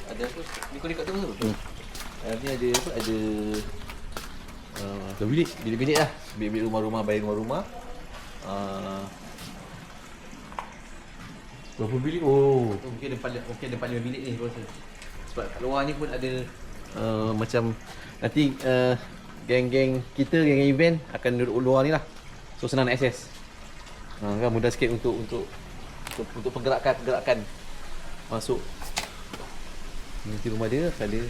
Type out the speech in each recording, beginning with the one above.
ada apa? Ni kau dekat tu tu. Ni ada apa? Ada bilik-bilik lah. Bilik-bilik rumah-rumah, bayar rumah-rumah. Berapa bilik? Oh. Mungkin ada 4-5 bilik ni aku rasa. Sebab kat luar ni pun ada macam nanti geng-geng kita, geng-geng event akan duduk luar ni lah. So senang nak access. Kan mudah sikit untuk pergerakan masuk. Nanti rumah dia ada.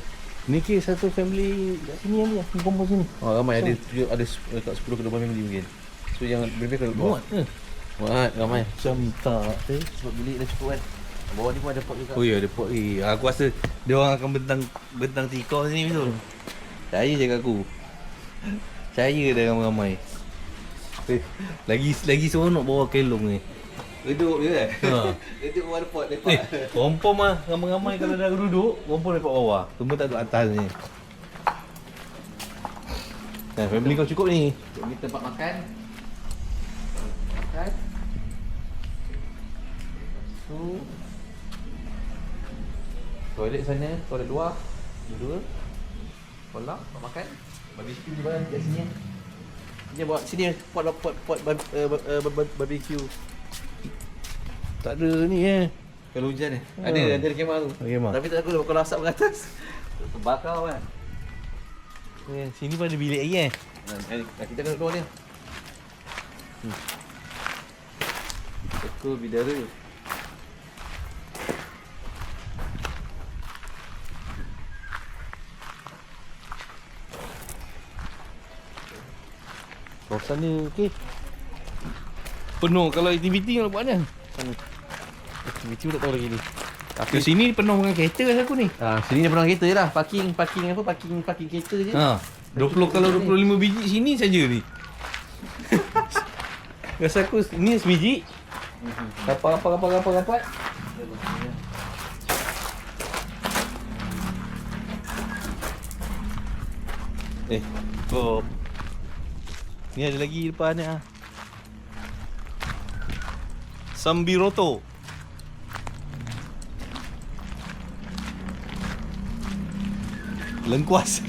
Ni ke satu family kat sini ni, kumpul sini. Ramai ada dekat 10 ke 12 family mungkin. So yang lebih ke luar. Muat ramai. Macam tak Sebab bilik dah cukup kan. Bawah ni pun ada pot juga. Oh ya, ada pot ni. Aku rasa dia orang akan bentang tikar sini betul. Percaya je kat aku. Percaya dah ramai-ramai. Lagi seronok bawa kelong ni. Duduk je kan? Duduk bawah ada pot lepak. Kompom lah ramai-ramai kalau dah duduk, kompom lepak bawah. Cuma tak duduk atas ni. Nah, family kau cukup ni. Ni tempat makan. Makan. Tu. Toilet sana, toilet luar. Dua. Kolam, tempat makan. Barbecue di mana kat sini. Ni bawa sini pot barbecue. Tak ada ni Kalau hujan ni. Ada kemah tu. Kemah. Tapi tak tahu kalau asap ke atas. Terbakar kan. Sini pun ada bilik lagi Kita kena keluar ni. Betul bidara. Kawasan ni okey. Penuh kalau aktiviti nak buat mana? Sana. Aktiviti pun tak tahu lagi ni. Tapi sini penuh dengan kereta rasa aku ni. Sini dia penuh kereta je lah. Parking kereta je. 20 kalau 25 biji sini saja ni. Rasa aku ni sebiji. Rapat. Oh. Ni ada lagi depan ni Sambiroto. Lengkuas.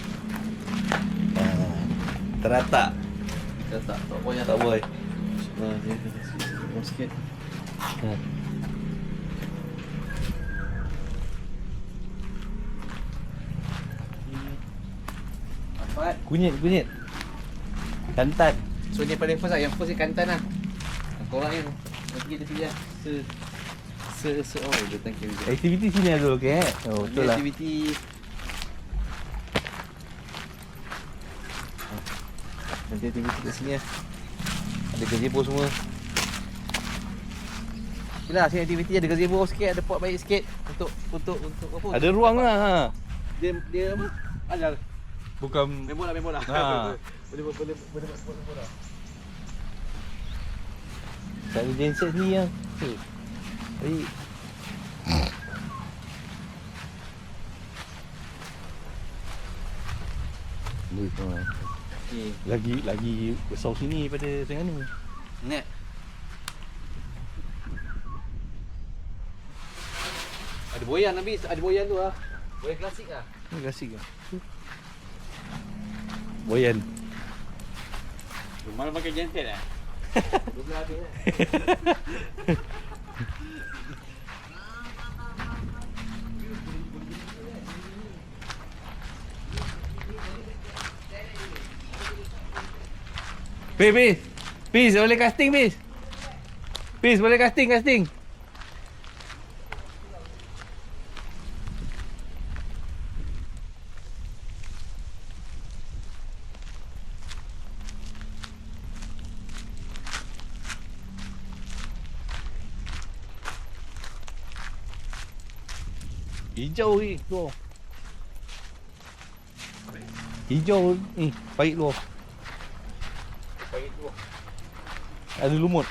Teratak. Tak boleh. Tak boleh. Dia sikit. Empat. Kunyit. Kantan. So ni paling first lah. Yang first ni kantan lah. Korang yang nanti kita pilih lah. Thank you. Aktiviti sini ada okey Oh, betul lah. Aktiviti. Nanti aktiviti kat sini lah. Ada gazebo semua. Yelah, sini aktiviti ada gazebo sikit, ada pot baik sikit untuk apa? Ada ruang lah. Dia apa? Ajar. Bukan Memang lah. Boleh lah. tak ada genset ni yang. Baik. Okey. Lagi besar sini daripada Terengganu. Net. Ada boyan habis, ada boyan tu ah. Boyan klasik ah. Ni klasik ah. Boyan. Rumah pakai genset lah. Dua habis lah. Peace, boleh casting Peace. Peace, boleh casting. Hijau ni luar. Hijau ni, pahit luar. Baik tu. Ada lumut.